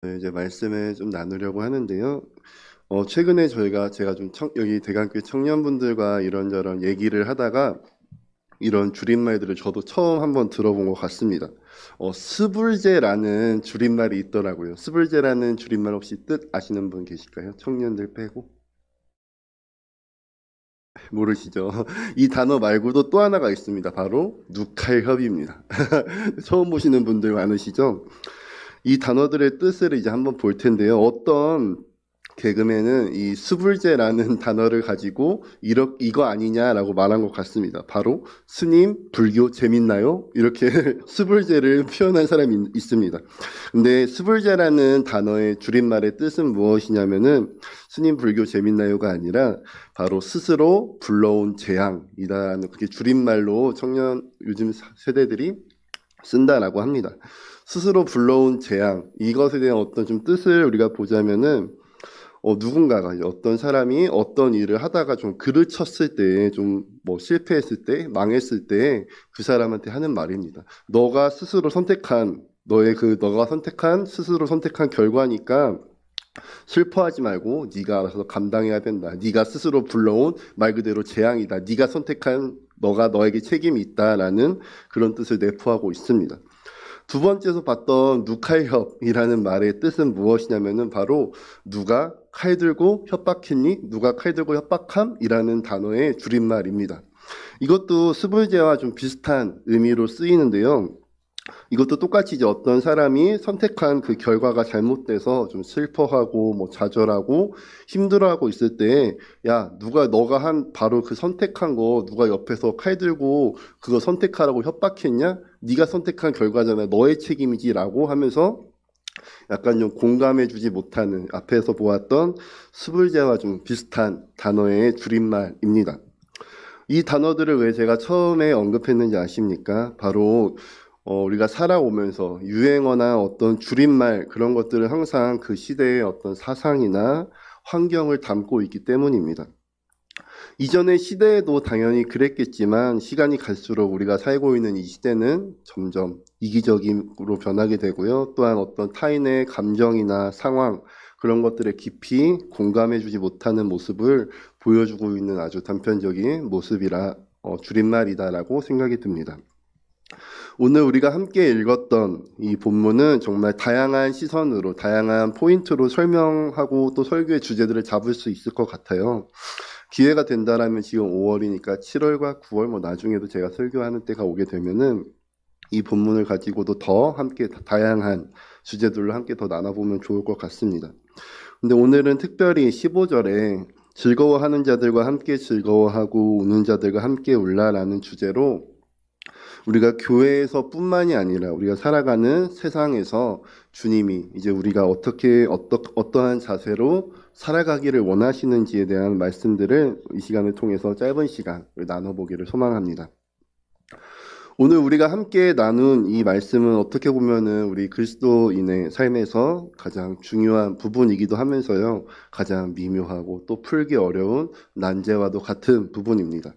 네, 이제 말씀을 좀 나누려고 하는데요. 최근에 제가 좀 여기 대관교회 청년분들과 이런저런 얘기를 하다가 이런 줄임말들을 저도 처음 한번 들어본 것 같습니다. 스불제라는 줄임말이 있더라고요. 스불제라는 줄임말 혹시 뜻 아시는 분 계실까요? 청년들 빼고? 모르시죠? 이 단어 말고도 또 하나가 있습니다. 바로 누칼협입니다. 처음 보시는 분들 많으시죠? 이 단어들의 뜻을 이제 한번 볼 텐데요. 어떤 개그맨은 이 수불제라는 단어를 가지고 이거 아니냐라고 말한 것 같습니다. 바로 스님 불교 재밌나요? 이렇게 수불제를 표현한 사람이 있습니다. 근데 수불제라는 단어의 줄임말의 뜻은 무엇이냐면은 스님 불교 재밌나요가 아니라 바로 스스로 불러온 재앙이다라는 그게 줄임말로 요즘 세대들이 쓴다라고 합니다. 스스로 불러온 재앙, 이것에 대한 어떤 좀 뜻을 우리가 보자면은 누군가가 어떤 사람이 어떤 일을 하다가 좀 글을 쳤을 때, 좀 뭐 실패했을 때, 망했을 때 그 사람한테 하는 말입니다. 너가 선택한 스스로 선택한 결과니까 슬퍼하지 말고 네가 알아서 감당해야 된다. 네가 스스로 불러온 말 그대로 재앙이다. 네가 선택한 너가 너에게 책임이 있다라는 그런 뜻을 내포하고 있습니다. 두 번째서 봤던 누칼협이라는 말의 뜻은 무엇이냐면은 바로 누가 칼 들고 협박했니? 누가 칼 들고 협박함이라는 단어의 줄임말입니다. 이것도 스불제와 좀 비슷한 의미로 쓰이는데요. 이것도 똑같이 이제 어떤 사람이 선택한 그 결과가 잘못돼서 좀 슬퍼하고 뭐 좌절하고 힘들어하고 있을 때, 야, 너가 한 바로 그 선택한 거 누가 옆에서 칼 들고 그거 선택하라고 협박했냐? 네가 선택한 결과잖아. 너의 책임이지라고 하면서 약간 좀 공감해주지 못하는 앞에서 보았던 수불제와 좀 비슷한 단어의 줄임말입니다. 이 단어들을 왜 제가 처음에 언급했는지 아십니까? 바로 우리가 살아오면서 유행어나 어떤 줄임말 그런 것들은 항상 그 시대의 어떤 사상이나 환경을 담고 있기 때문입니다. 이전의 시대에도 당연히 그랬겠지만 시간이 갈수록 우리가 살고 있는 이 시대는 점점 이기적으로 변하게 되고요. 또한 어떤 타인의 감정이나 상황 그런 것들에 깊이 공감해주지 못하는 모습을 보여주고 있는 아주 단편적인 모습이라 줄임말이다라고 생각이 듭니다. 오늘 우리가 함께 읽었던 이 본문은 정말 다양한 시선으로, 다양한 포인트로 설명하고 또 설교의 주제들을 잡을 수 있을 것 같아요. 기회가 된다라면 지금 5월이니까 7월과 9월 뭐 나중에도 제가 설교하는 때가 오게 되면은 이 본문을 가지고도 더 함께 다양한 주제들로 함께 더 나눠보면 좋을 것 같습니다. 근데 오늘은 특별히 15절에 즐거워하는 자들과 함께 즐거워하고 우는 자들과 함께 울라라는 주제로 우리가 교회에서 뿐만이 아니라 우리가 살아가는 세상에서 주님이 이제 우리가 어떠한 자세로 살아가기를 원하시는지에 대한 말씀들을 이 시간을 통해서 짧은 시간을 나눠보기를 소망합니다. 오늘 우리가 함께 나눈 이 말씀은 어떻게 보면은 우리 그리스도인의 삶에서 가장 중요한 부분이기도 하면서요, 가장 미묘하고 또 풀기 어려운 난제와도 같은 부분입니다.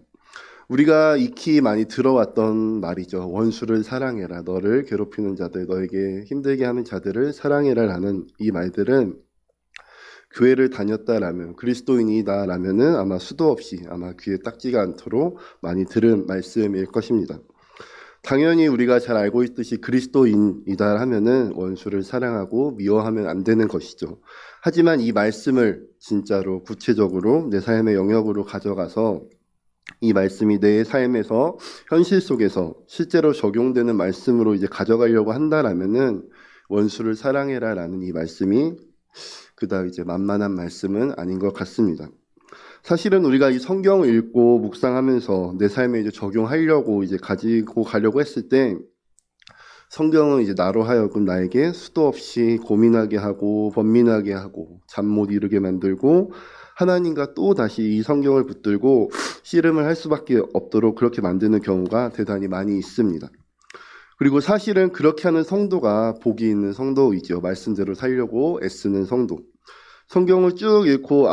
우리가 익히 많이 들어왔던 말이죠. 원수를 사랑해라. 너를 괴롭히는 자들, 너에게 힘들게 하는 자들을 사랑해라 라는 이 말들은 교회를 다녔다라면, 그리스도인이다라면은 아마 수도 없이 아마 귀에 딱지가 않도록 많이 들은 말씀일 것입니다. 당연히 우리가 잘 알고 있듯이 그리스도인이다 하면은 원수를 사랑하고 미워하면 안 되는 것이죠. 하지만 이 말씀을 진짜로 구체적으로 내 삶의 영역으로 가져가서 이 말씀이 내 삶에서 현실 속에서 실제로 적용되는 말씀으로 이제 가져가려고 한다라면은 원수를 사랑해라라는 이 말씀이 그다음 이제 만만한 말씀은 아닌 것 같습니다. 사실은 우리가 이 성경을 읽고 묵상하면서 내 삶에 이제 적용하려고 이제 가지고 가려고 했을 때 성경은 이제 나로 하여금 나에게 수도 없이 고민하게 하고 번민하게 하고 잠 못 이루게 만들고 하나님과 또 다시 이 성경을 붙들고 씨름을 할 수밖에 없도록 그렇게 만드는 경우가 대단히 많이 있습니다. 그리고 사실은 그렇게 하는 성도가 복이 있는 성도이죠. 말씀대로 살려고 애쓰는 성도. 성경을 쭉 읽고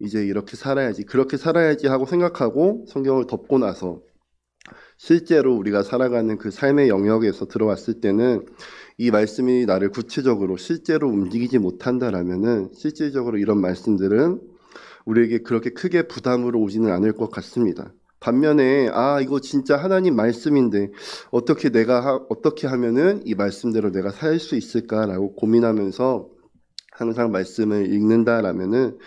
이제 이렇게 살아야지, 그렇게 살아야지 하고 생각하고 성경을 덮고 나서 실제로 우리가 살아가는 그 삶의 영역에서 들어왔을 때는 이 말씀이 나를 구체적으로 실제로 움직이지 못한다라면은 실질적으로 이런 말씀들은 우리에게 그렇게 크게 부담으로 오지는 않을 것 같습니다. 반면에 이거 진짜 하나님 말씀인데 어떻게 어떻게 하면은 이 말씀대로 내가 살 수 있을까라고 고민하면서 항상 말씀을 읽는다라면은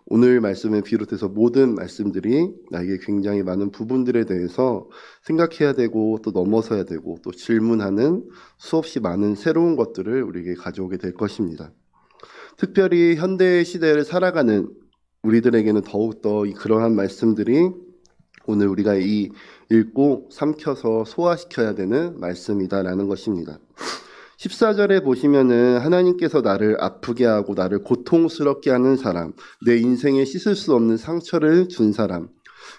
오늘 말씀을 비롯해서 모든 말씀들이 나에게 굉장히 많은 부분들에 대해서 생각해야 되고 또 넘어서야 되고 또 질문하는 수없이 많은 새로운 것들을 우리에게 가져오게 될 것입니다. 특별히 현대 시대를 살아가는 우리들에게는 더욱더 그러한 말씀들이 오늘 우리가 읽고 삼켜서 소화시켜야 되는 말씀이다라는 것입니다. 14절에 보시면은 하나님께서 나를 아프게 하고 나를 고통스럽게 하는 사람, 내 인생에 씻을 수 없는 상처를 준 사람,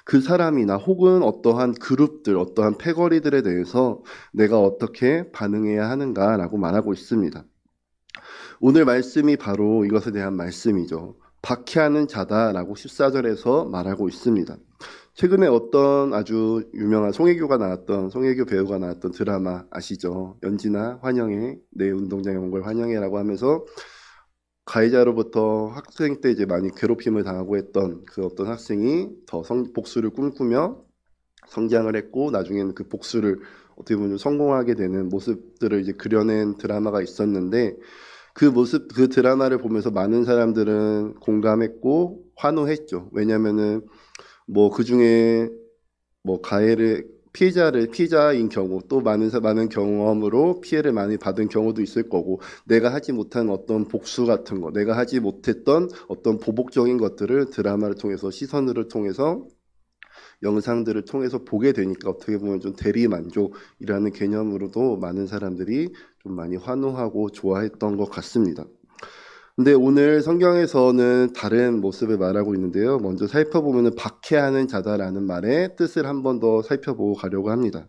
그 사람이나 혹은 어떠한 그룹들, 어떠한 패거리들에 대해서 내가 어떻게 반응해야 하는가라고 말하고 있습니다. 오늘 말씀이 바로 이것에 대한 말씀이죠. 박해하는 자다라고 14절에서 말하고 있습니다. 최근에 어떤 아주 유명한 송혜교 배우가 나왔던 드라마 아시죠? 연진아 환영해, 내 운동장에 온 걸 환영해라고 하면서 가해자로부터 학생 때 이제 많이 괴롭힘을 당하고 했던 그 어떤 학생이 더 복수를 꿈꾸며 성장을 했고 나중에는 그 복수를 어떻게 보면 성공하게 되는 모습들을 이제 그려낸 드라마가 있었는데 그 드라마를 보면서 많은 사람들은 공감했고 환호했죠. 왜냐면은 그 중에 피해자인 경우 또 많은 경험으로 피해를 많이 받은 경우도 있을 거고 내가 하지 못한 어떤 복수 같은 거 내가 하지 못했던 어떤 보복적인 것들을 드라마를 통해서 시선을 통해서 영상들을 통해서 보게 되니까 어떻게 보면 좀 대리만족이라는 개념으로도 많은 사람들이 좀 많이 환호하고 좋아했던 것 같습니다. 근데 오늘 성경에서는 다른 모습을 말하고 있는데요. 먼저 살펴보면 박해하는 자다라는 말의 뜻을 한 번 더 살펴보고 가려고 합니다.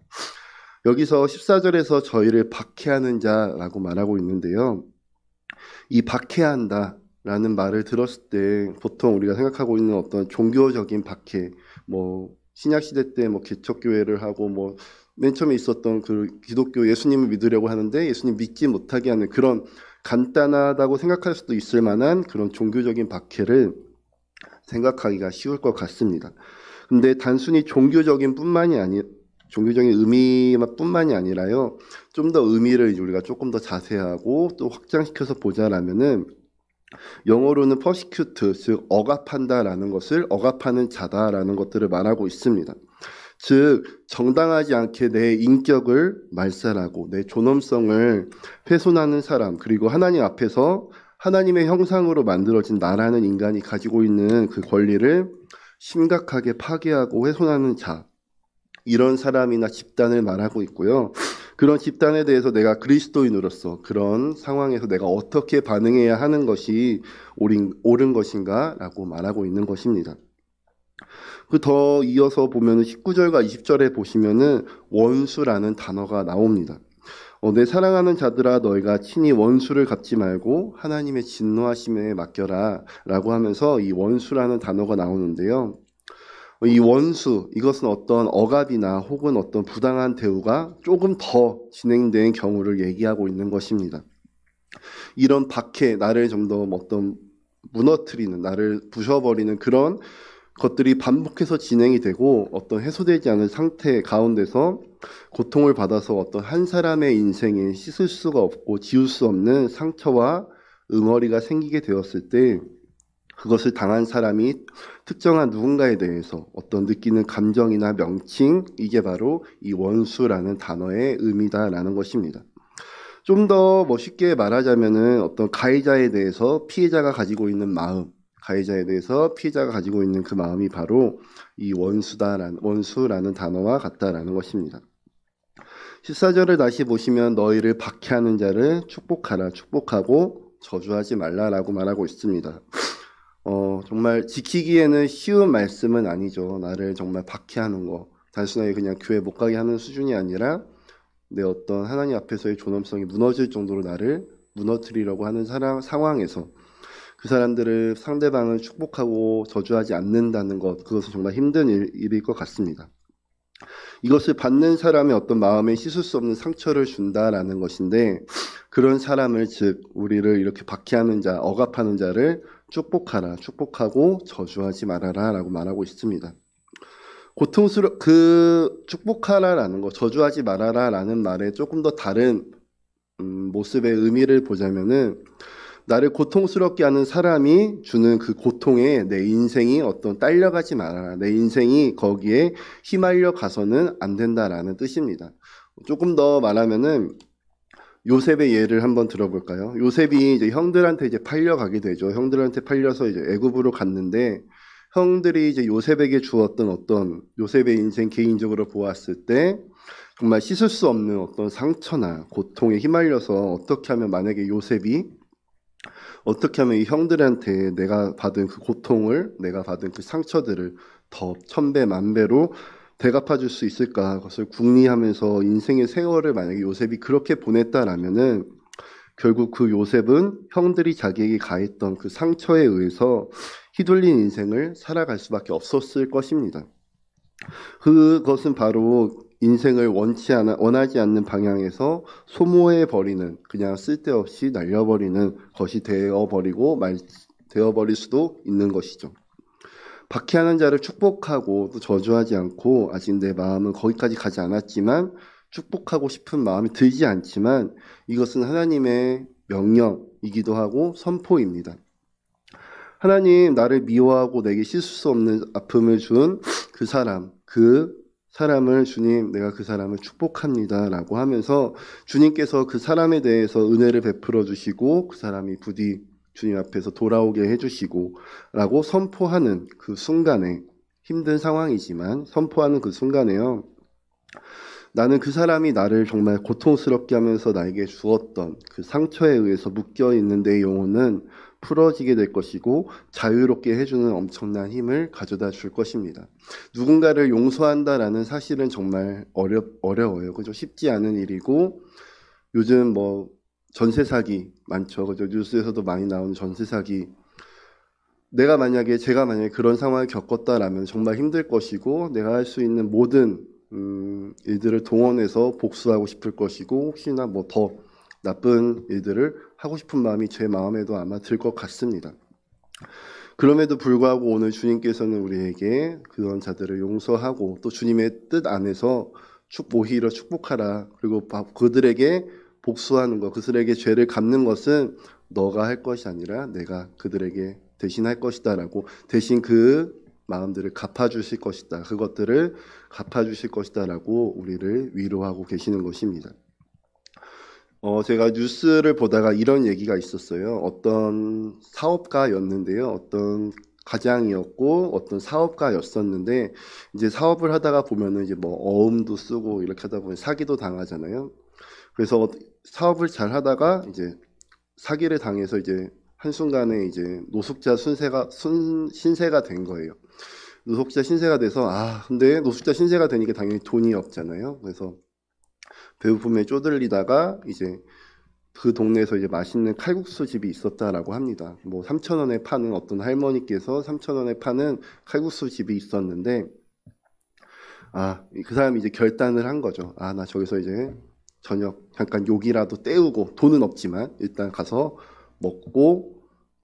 여기서 14절에서 저희를 박해하는 자라고 말하고 있는데요. 이 박해한다라는 말을 들었을 때 보통 우리가 생각하고 있는 어떤 종교적인 박해, 신약시대 때 개척교회를 하고 맨 처음에 있었던 그 기독교 예수님을 믿으려고 하는데 예수님 믿지 못하게 하는 그런 간단하다고 생각할 수도 있을 만한 그런 종교적인 박해를 생각하기가 쉬울 것 같습니다. 근데 단순히 종교적인 의미뿐만이 아니라요. 좀 더 의미를 우리가 조금 더 자세하고 또 확장시켜서 보자라면은 영어로는 persecute, 즉 억압한다라는 것을 억압하는 자다라는 것들을 말하고 있습니다. 즉 정당하지 않게 내 인격을 말살하고 내 존엄성을 훼손하는 사람, 그리고 하나님 앞에서 하나님의 형상으로 만들어진 나라는 인간이 가지고 있는 그 권리를 심각하게 파괴하고 훼손하는 자, 이런 사람이나 집단을 말하고 있고요. 그런 집단에 대해서 내가 그리스도인으로서 그런 상황에서 내가 어떻게 반응해야 하는 것이 옳은 것인가 라고 말하고 있는 것입니다. 더 이어서 보면 19절과 20절에 보시면은 원수라는 단어가 나옵니다. 내 사랑하는 자들아 너희가 친히 원수를 갚지 말고 하나님의 진노하심에 맡겨라 라고 하면서 이 원수라는 단어가 나오는데요. 이 원수, 이것은 어떤 억압이나 혹은 어떤 부당한 대우가 조금 더 진행된 경우를 얘기하고 있는 것입니다. 이런 박해, 나를 좀 더 무너뜨리는, 나를 부셔버리는 그런 것들이 반복해서 진행이 되고 어떤 해소되지 않은 상태 가운데서 고통을 받아서 어떤 한 사람의 인생에 씻을 수가 없고 지울 수 없는 상처와 응어리가 생기게 되었을 때 그것을 당한 사람이 특정한 누군가에 대해서 어떤 느끼는 감정이나 명칭, 이게 바로 이 원수라는 단어의 의미다라는 것입니다. 좀 더 쉽게 말하자면은 어떤 가해자에 대해서 피해자가 가지고 있는 마음, 가해자에 대해서 피해자가 가지고 있는 그 마음이 바로 이 원수라는 단어와 같다라는 것입니다. 14절을 다시 보시면 너희를 박해하는 자를 축복하라, 축복하고 저주하지 말라라고 말하고 있습니다. 정말 지키기에는 쉬운 말씀은 아니죠. 나를 정말 박해하는 거, 단순하게 그냥 교회 못 가게 하는 수준이 아니라 내 어떤 하나님 앞에서의 존엄성이 무너질 정도로 나를 무너뜨리려고 하는 상황에서 그 상대방을 축복하고 저주하지 않는다는 것, 그것은 정말 힘든 일일 것 같습니다. 이것을 받는 사람의 어떤 마음에 씻을 수 없는 상처를 준다라는 것인데, 그런 사람을, 즉 우리를 이렇게 박해하는 자, 억압하는 자를 축복하라, 축복하고 저주하지 말아라 라고 말하고 있습니다. 축복하라라는 거, 저주하지 말아라라는 말에 조금 더 다른 모습의 의미를 보자면은, 나를 고통스럽게 하는 사람이 주는 그 고통에 내 인생이 딸려가지 말아라. 내 인생이 거기에 휘말려 가서는 안 된다라는 뜻입니다. 조금 더 말하면은 요셉의 예를 한번 들어볼까요? 요셉이 이제 형들한테 이제 팔려가게 되죠. 형들한테 팔려서 이제 애굽으로 갔는데, 형들이 이제 요셉에게 주었던 요셉의 인생 개인적으로 보았을 때 정말 씻을 수 없는 어떤 상처나 고통에 휘말려서 어떻게 하면 만약에 요셉이 어떻게 하면 이 형들한테 내가 받은 그 고통을, 내가 받은 그 상처들을 더 천배 만배로 대갚아 줄 수 있을까? 그것을 궁리하면서 인생의 세월을 만약에 요셉이 그렇게 보냈다라면은 결국 그 요셉은 형들이 자기에게 가했던 그 상처에 의해서 휘둘린 인생을 살아갈 수밖에 없었을 것입니다. 그것은 바로 인생을 원하지 않는 방향에서 소모해버리는, 그냥 쓸데없이 날려버리는 것이 되어버릴 수도 있는 것이죠. 박해하는 자를 축복하고 또 저주하지 않고, 아직 내 마음은 거기까지 가지 않았지만 축복하고 싶은 마음이 들지 않지만, 이것은 하나님의 명령이기도 하고 선포입니다. 하나님, 나를 미워하고 내게 씻을 수 없는 아픔을 준 그 사람을 주님, 내가 그 사람을 축복합니다 라고 하면서 주님께서 그 사람에 대해서 은혜를 베풀어 주시고 그 사람이 부디 주님 앞에서 돌아오게 해주시고 라고 선포하는 그 순간에, 힘든 상황이지만 선포하는 그 순간에요, 나는 그 사람이 나를 정말 고통스럽게 하면서 나에게 주었던 그 상처에 의해서 묶여있는 내 영혼은 풀어지게 될 것이고 자유롭게 해주는 엄청난 힘을 가져다 줄 것입니다. 누군가를 용서한다라는 사실은 정말 어려워요. 그죠? 쉽지 않은 일이고, 요즘 뭐 전세 사기 많죠. 그죠? 뉴스에서도 많이 나오는 전세 사기. 제가 만약에 그런 상황을 겪었다라면 정말 힘들 것이고, 내가 할 수 있는 모든 일들을 동원해서 복수하고 싶을 것이고, 혹시나 뭐 더 나쁜 일들을 하고 싶은 마음이 제 마음에도 아마 들 것 같습니다. 그럼에도 불구하고 오늘 주님께서는 우리에게 그런 자들을 용서하고 또 주님의 뜻 안에서 오히려 축복하라, 그리고 그들에게 복수하는 것, 그들에게 죄를 갚는 것은 너가 할 것이 아니라 내가 그들에게 대신 할 것이다 라고, 대신 그 마음들을 갚아주실 것이다, 그것들을 갚아주실 것이다 라고 우리를 위로하고 계시는 것입니다. 제가 뉴스를 보다가 이런 얘기가 있었어요. 어떤 사업가였는데요. 어떤 가장이었고 어떤 사업가였었는데, 이제 사업을 하다가 보면은 이제 뭐 어음도 쓰고 이렇게 하다 보면 사기도 당하잖아요. 그래서 사업을 잘 하다가 이제 사기를 당해서 이제 한순간에 이제 노숙자 신세가 된 거예요. 노숙자 신세가 돼서, 근데 노숙자 신세가 되니까 당연히 돈이 없잖아요. 그래서 배고픔에 쪼들리다가 이제 그 동네에서 이제 맛있는 칼국수 집이 있었다라고 합니다. 뭐 3,000원에 파는, 어떤 할머니께서 3,000원에 파는 칼국수 집이 있었는데, 그 사람이 이제 결단을 한 거죠. 나 저기서 이제 저녁 잠깐 욕이라도 때우고, 돈은 없지만 일단 가서 먹고,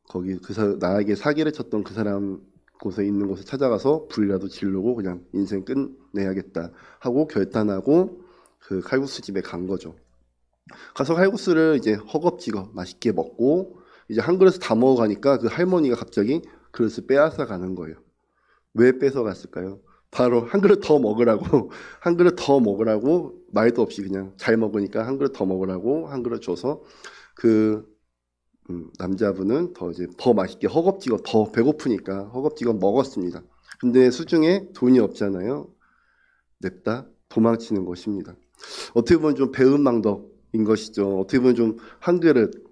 거기 나에게 사기를 쳤던 그 사람 곳에 있는 곳에 찾아가서 불이라도 지르고 그냥 인생 끝내야겠다 하고 결단하고 그 칼국수 집에 간 거죠. 가서 칼국수를 이제 허겁지겁 맛있게 먹고 이제 한 그릇을 다 먹어가니까 그 할머니가 갑자기 그릇을 빼앗아 가는 거예요. 왜 뺏어 갔을까요? 바로 한 그릇 더 먹으라고 한 그릇 더 먹으라고, 말도 없이 그냥 잘 먹으니까 한 그릇 더 먹으라고 한 그릇 줘서 그 남자분은 더 맛있게 허겁지겁, 더 배고프니까 허겁지겁 먹었습니다. 근데 수중에 돈이 없잖아요. 냅다 도망치는 것입니다. 어떻게 보면 좀 배은망덕인 것이죠. 어떻게 보면 좀 한 그릇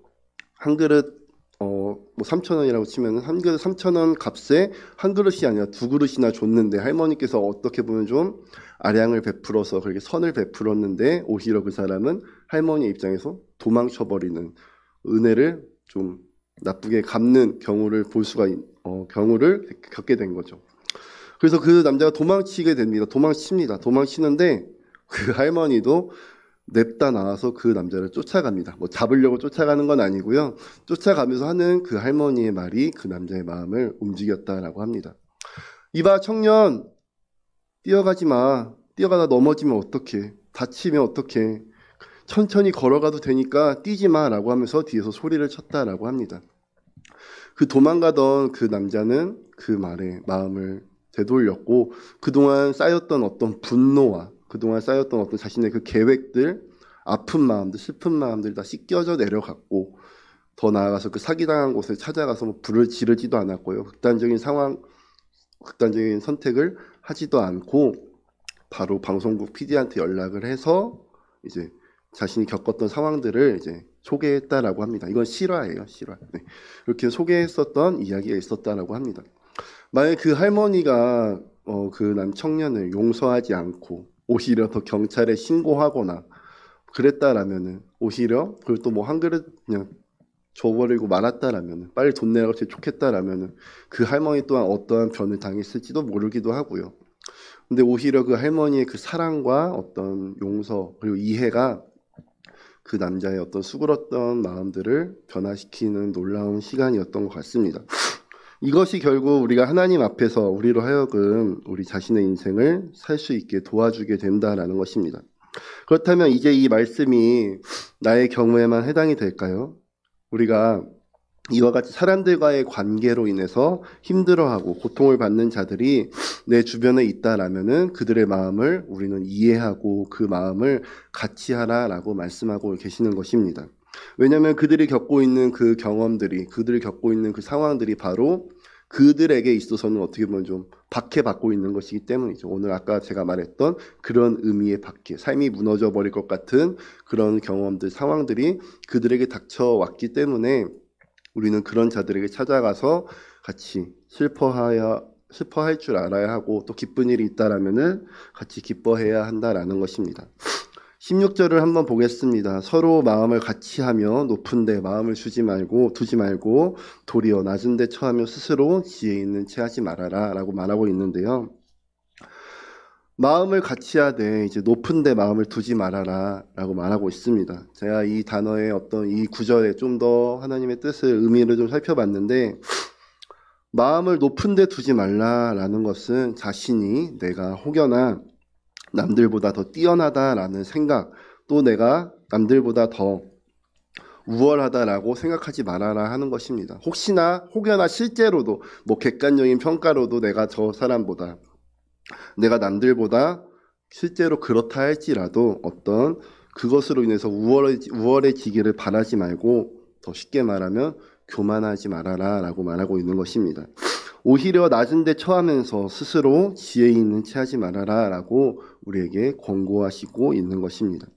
뭐 3,000원이라고 치면 한 그릇 3,000원 값에 한 그릇이 아니라 두 그릇이나 줬는데, 할머니께서 어떻게 보면 좀 아량을 베풀어서 그렇게 선을 베풀었는데, 오히려 그 사람은 할머니 입장에서 도망쳐버리는, 은혜를 좀 나쁘게 갚는 경우를 겪게 된 거죠. 그래서 그 남자가 도망치게 됩니다. 도망치는데 그 할머니도 냅다 나와서 그 남자를 쫓아갑니다. 뭐 잡으려고 쫓아가는 건 아니고요. 쫓아가면서 하는 그 할머니의 말이 그 남자의 마음을 움직였다라고 합니다. 이봐 청년, 뛰어가지 마. 뛰어가다 넘어지면 어떡해. 다치면 어떡해. 천천히 걸어가도 되니까 뛰지 마라고 하면서 뒤에서 소리를 쳤다라고 합니다. 그 도망가던 그 남자는 그 말에 마음을 되돌렸고 그동안 쌓였던 어떤 분노와 그동안 쌓였던 어떤 자신의 그 계획들, 아픈 마음들, 슬픈 마음들 다 씻겨져 내려갔고 더 나아가서 그 사기당한 곳을 찾아가서 뭐 불을 지르지도 않았고요. 극단적인 선택을 하지도 않고 바로 방송국 PD한테 연락을 해서 이제 자신이 겪었던 상황들을 이제 소개했다라고 합니다. 이건 실화예요, 실화. 네. 이렇게 소개했었던 이야기가 있었다라고 합니다. 만약 그 할머니가 그 남 청년을 용서하지 않고 오히려 더 경찰에 신고하거나 그랬다라면은 오히려 그걸 또 뭐 한 그릇 그냥 줘버리고 말았다라면은 빨리 돈 내라고 제일 좋겠다라면은 그 할머니 또한 어떠한 변을 당했을지도 모르기도 하고요. 근데 오히려 그 할머니의 그 사랑과 어떤 용서 그리고 이해가 그 남자의 어떤 수그렀던 마음들을 변화시키는 놀라운 시간이었던 것 같습니다. 이것이 결국 우리가 하나님 앞에서 우리로 하여금 우리 자신의 인생을 살 수 있게 도와주게 된다라는 것입니다. 그렇다면 이제 이 말씀이 나의 경우에만 해당이 될까요? 우리가 이와 같이 사람들과의 관계로 인해서 힘들어하고 고통을 받는 자들이 내 주변에 있다라면은 그들의 마음을 우리는 이해하고 그 마음을 같이 하라라고 말씀하고 계시는 것입니다. 왜냐하면 그들이 겪고 있는 그 경험들이, 그들이 겪고 있는 그 상황들이 바로 그들에게 있어서는 어떻게 보면 좀 박해받고 있는 것이기 때문이죠. 오늘 아까 제가 말했던 그런 의미의 박해, 삶이 무너져 버릴 것 같은 그런 경험들, 상황들이 그들에게 닥쳐왔기 때문에 우리는 그런 자들에게 찾아가서 같이 슬퍼할 줄 알아야 하고 또 기쁜 일이 있다라면은 같이 기뻐해야 한다라는 것입니다. 16절을 한번 보겠습니다. 서로 마음을 같이 하며 높은 데 마음을 두지 말고 도리어 낮은 데 처하며 스스로 지혜 있는 채 하지 말아라 라고 말하고 있는데요. 마음을 같이 하되 이제 높은 데 마음을 두지 말아라 라고 말하고 있습니다. 제가 이 단어의 어떤 이 구절에 좀 더 하나님의 뜻을 의미를 좀 살펴봤는데 마음을 높은 데 두지 말라라는 것은 자신이 내가 혹여나 남들보다 더 뛰어나다라는 생각 또 내가 남들보다 더 우월하다라고 생각하지 말아라 하는 것입니다. 혹여나 실제로도 뭐 객관적인 평가로도 내가 저 사람보다 내가 남들보다 실제로 그렇다 할지라도 어떤 그것으로 인해서 우월해지기를 바라지 말고 더 쉽게 말하면 교만하지 말아라 라고 말하고 있는 것입니다. 오히려 낮은 데 처하면서 스스로 지혜 있는 채 하지 말아라 라고 우리에게 권고하시고 있는 것입니다.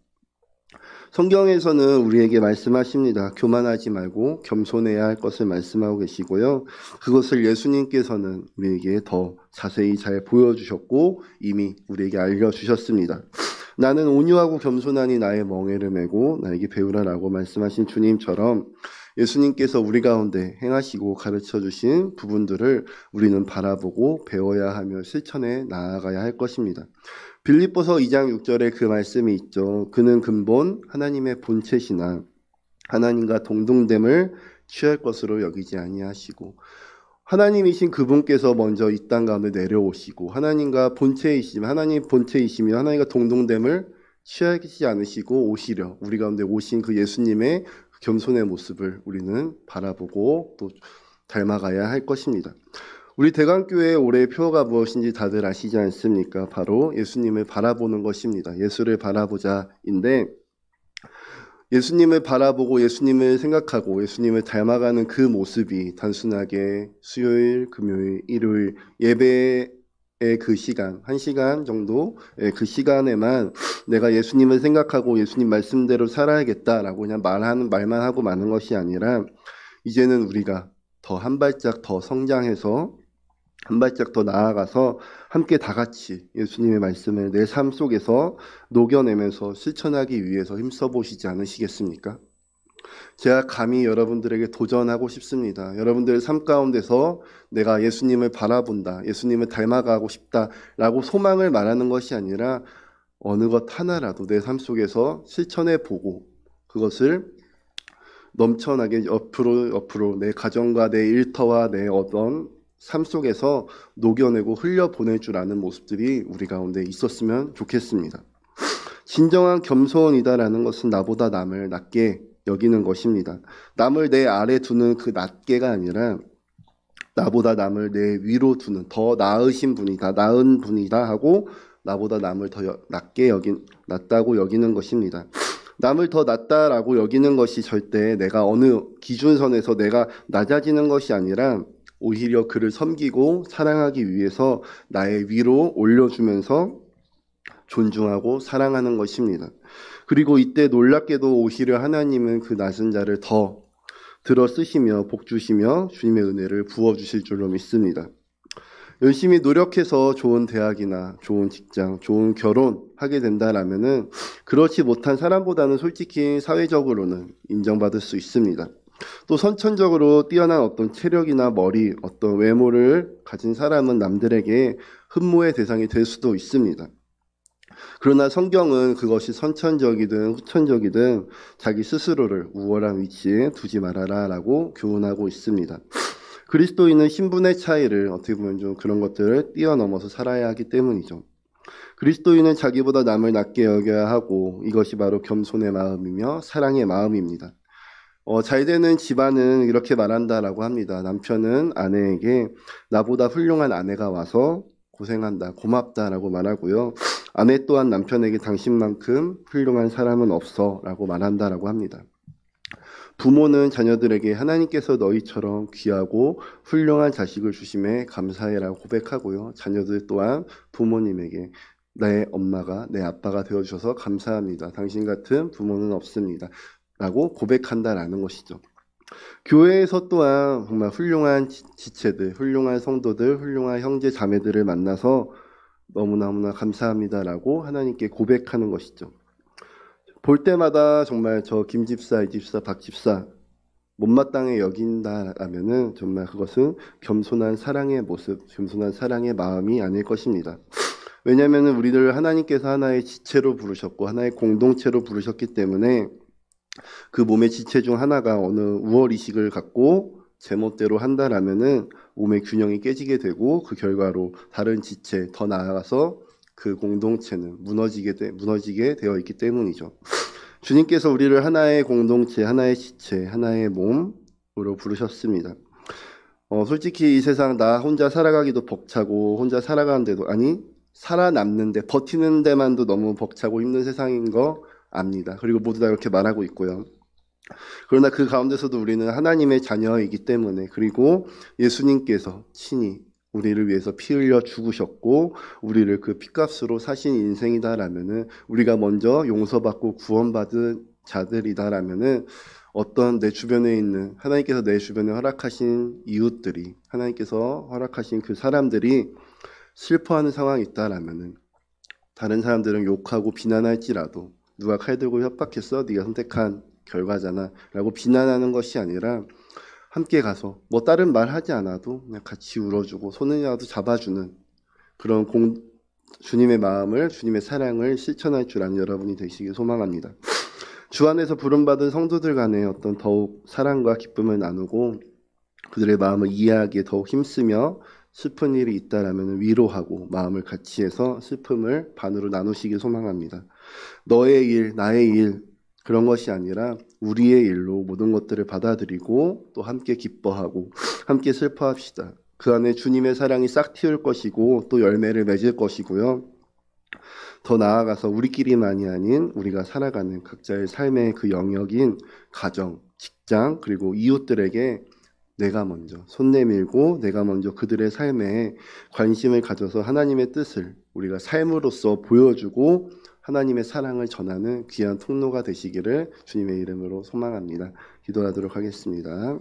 성경에서는 우리에게 말씀하십니다. 교만하지 말고 겸손해야 할 것을 말씀하고 계시고요. 그것을 예수님께서는 우리에게 더 자세히 잘 보여주셨고 이미 우리에게 알려주셨습니다. 나는 온유하고 겸손하니 나의 멍에를 메고 나에게 배우라라고 말씀하신 주님처럼 예수님께서 우리 가운데 행하시고 가르쳐주신 부분들을 우리는 바라보고 배워야 하며 실천해 나아가야 할 것입니다. 빌립보서 2장 6절에 그 말씀이 있죠. 그는 근본 하나님의 본체시나 하나님과 동등됨을 취할 것으로 여기지 아니하시고 하나님이신 그분께서 먼저 이 땅 가운데 내려오시고 하나님 본체이시며 하나님과 동등됨을 취하지 않으시고 오히려 우리 가운데 오신 그 예수님의 겸손의 모습을 우리는 바라보고 또 닮아가야 할 것입니다. 우리 대강교회의 올해의 표어가 무엇인지 다들 아시지 않습니까? 바로 예수님을 바라보는 것입니다. 예수를 바라보자인데 예수님을 바라보고 예수님을 생각하고 예수님을 닮아가는 그 모습이 단순하게 수요일, 금요일, 일요일 예배의 그 시간, 1시간 정도의 그 시간에만 내가 예수님을 생각하고 예수님 말씀대로 살아야겠다라고 그냥 말만 하고 마는 것이 아니라 이제는 우리가 더 한 발짝 더 성장해서 한 발짝 더 나아가서 함께 다 같이 예수님의 말씀을 내 삶 속에서 녹여내면서 실천하기 위해서 힘써 보시지 않으시겠습니까? 제가 감히 여러분들에게 도전하고 싶습니다. 여러분들의 삶 가운데서 내가 예수님을 바라본다, 예수님을 닮아가고 싶다라고 소망을 말하는 것이 아니라 어느 것 하나라도 내 삶 속에서 실천해 보고 그것을 넘쳐나게 옆으로 내 가정과 내 일터와 내 어떤 삶 속에서 녹여내고 흘려보낼 줄 아는 모습들이 우리 가운데 있었으면 좋겠습니다. 진정한 겸손이다라는 것은 나보다 남을 낮게 여기는 것입니다. 남을 내 아래 두는 그 낮게가 아니라 나보다 남을 내 위로 두는 더 나으신 분이다, 나은 분이다 하고 나보다 남을 더 낮다고 여기는 것입니다. 남을 더 낫다라고 여기는 것이 절대 내가 어느 기준선에서 내가 낮아지는 것이 아니라 오히려 그를 섬기고 사랑하기 위해서 나의 위로 올려주면서 존중하고 사랑하는 것입니다. 그리고 이때 놀랍게도 오히려 하나님은 그 낮은 자를 더 들어 쓰시며 복 주시며 주님의 은혜를 부어주실 줄로 믿습니다. 열심히 노력해서 좋은 대학이나 좋은 직장, 좋은 결혼 하게 된다라면은 그렇지 못한 사람보다는 솔직히 사회적으로는 인정받을 수 있습니다. 또 선천적으로 뛰어난 어떤 체력이나 머리, 어떤 외모를 가진 사람은 남들에게 흠모의 대상이 될 수도 있습니다. 그러나 성경은 그것이 선천적이든 후천적이든 자기 스스로를 우월한 위치에 두지 말아라 라고 교훈하고 있습니다. 그리스도인은 신분의 차이를 어떻게 보면 좀 그런 것들을 뛰어넘어서 살아야 하기 때문이죠. 그리스도인은 자기보다 남을 낮게 여겨야 하고 이것이 바로 겸손의 마음이며 사랑의 마음입니다. 잘 되는 집안은 이렇게 말한다라고 합니다. 남편은 아내에게 나보다 훌륭한 아내가 와서 고생한다, 고맙다라고 말하고요. 아내 또한 남편에게 당신만큼 훌륭한 사람은 없어 라고 말한다라고 합니다. 부모는 자녀들에게 하나님께서 너희처럼 귀하고 훌륭한 자식을 주심에 감사해라고 고백하고요. 자녀들 또한 부모님에게 내 엄마가 내 아빠가 되어주셔서 감사합니다. 당신 같은 부모는 없습니다. 라고 고백한다라는 것이죠. 교회에서 또한 정말 훌륭한 지체들, 훌륭한 성도들, 훌륭한 형제 자매들을 만나서 너무너무나 감사합니다라고 하나님께 고백하는 것이죠. 볼 때마다 정말 저 김집사, 이집사, 박집사 못마땅해 여긴다라면은 정말 그것은 겸손한 사랑의 모습, 겸손한 사랑의 마음이 아닐 것입니다. 왜냐하면 우리를 하나님께서 하나의 지체로 부르셨고 하나의 공동체로 부르셨기 때문에 그 몸의 지체 중 하나가 어느 우월의식을 갖고 제멋대로 한다라면은 몸의 균형이 깨지게 되고 그 결과로 다른 지체 더 나아가서 그 공동체는 무너지게 되어 있기 때문이죠. 주님께서 우리를 하나의 공동체, 하나의 지체, 하나의 몸으로 부르셨습니다. 솔직히 이 세상 나 혼자 살아가기도 벅차고 혼자 살아가는데도 살아남는데 버티는 데만도 너무 벅차고 힘든 세상인 거 압니다. 그리고 모두 다 이렇게 말하고 있고요. 그러나 그 가운데서도 우리는 하나님의 자녀이기 때문에 그리고 예수님께서 친히 우리를 위해서 피 흘려 죽으셨고 우리를 그 피값으로 사신 인생이다라면은 우리가 먼저 용서받고 구원받은 자들이다라면은 어떤 내 주변에 있는 하나님께서 내 주변에 허락하신 이웃들이 하나님께서 허락하신 그 사람들이 슬퍼하는 상황이 있다라면은 다른 사람들은 욕하고 비난할지라도 누가 칼 들고 협박했어? 네가 선택한 결과잖아 라고 비난하는 것이 아니라 함께 가서 뭐 다른 말 하지 않아도 그냥 같이 울어주고 손이라도 잡아주는 그런 주님의 마음을 주님의 사랑을 실천할 줄 아는 여러분이 되시길 소망합니다. 주 안에서 부름받은 성도들 간에 어떤 더욱 사랑과 기쁨을 나누고 그들의 마음을 이해하기에 더욱 힘쓰며 슬픈 일이 있다라면 위로하고 마음을 같이 해서 슬픔을 반으로 나누시길 소망합니다. 너의 일, 나의 일 그런 것이 아니라 우리의 일로 모든 것들을 받아들이고 또 함께 기뻐하고 함께 슬퍼합시다. 그 안에 주님의 사랑이 싹 틔울 것이고 또 열매를 맺을 것이고요. 더 나아가서 우리끼리만이 아닌 우리가 살아가는 각자의 삶의 그 영역인 가정, 직장 그리고 이웃들에게 내가 먼저 손 내밀고 내가 먼저 그들의 삶에 관심을 가져서 하나님의 뜻을 우리가 삶으로써 보여주고 하나님의 사랑을 전하는 귀한 통로가 되시기를 주님의 이름으로 소망합니다. 기도하도록 하겠습니다.